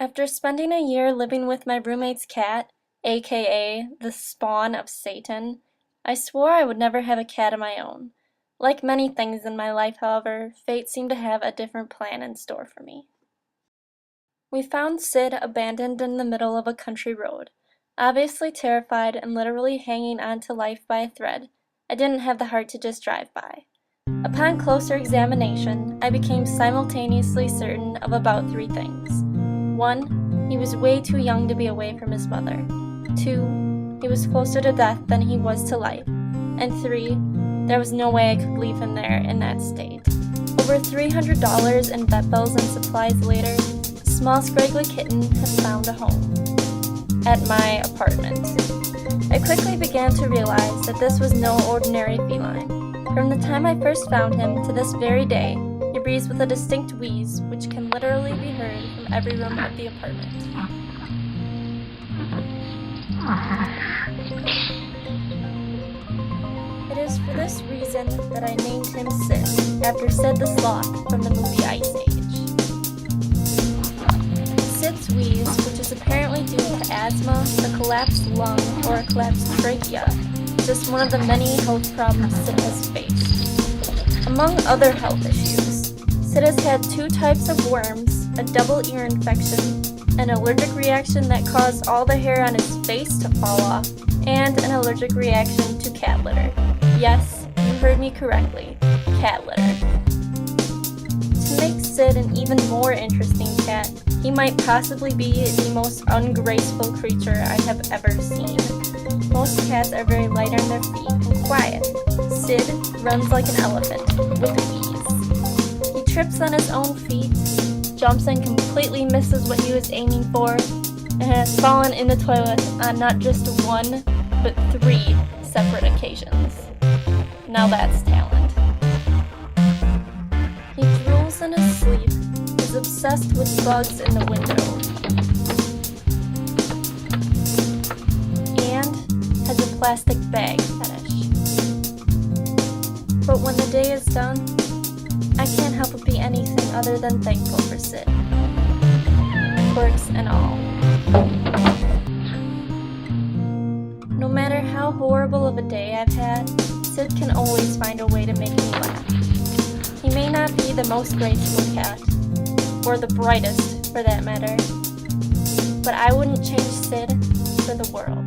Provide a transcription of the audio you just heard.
After spending a year living with my roommate's cat, aka the spawn of Satan, I swore I would never have a cat of my own. Like many things in my life, however, fate seemed to have a different plan in store for me. We found Sid abandoned in the middle of a country road. Obviously terrified and literally hanging on to life by a thread, I didn't have the heart to just drive by. Upon closer examination, I became simultaneously certain of about 3 things. 1. He was way too young to be away from his mother. 2. He was closer to death than he was to life. And 3. There was no way I could leave him there in that state. Over $300 in vet bills and supplies later, the small scraggly kitten had found a home. At my apartment. I quickly began to realize that this was no ordinary feline. From the time I first found him to this very day, he breathes with a distinct wheeze which can literally be heard from every room of the apartment. It is for this reason that I named him Sid, after Sid the Sloth from the movie Ice Age. Sid's wheeze, which is apparently due to asthma, a collapsed lung, or a collapsed trachea, is just one of the many health problems Sid has faced. Among other health issues, Sid has had 2 types of worms, a double ear infection, an allergic reaction that caused all the hair on his face to fall off, and an allergic reaction to cat litter. Yes, you heard me correctly, cat litter. To make Sid an even more interesting cat, he might possibly be the most ungraceful creature I have ever seen. Most cats are very light on their feet and quiet. Sid runs like an elephant, with ease. He trips on his own feet, jumps and completely misses what he was aiming for, and has fallen in the toilet on not just 1, but 3 separate occasions. Now that's talent. He drools in his sleep, is obsessed with bugs in the window, and has a plastic bag fetish. But when the day is done, I can't help but be anything other than thankful for Sid. Quirks and all. No matter how horrible of a day I've had, Sid can always find a way to make me laugh. He may not be the most graceful cat, or the brightest for that matter, but I wouldn't change Sid for the world.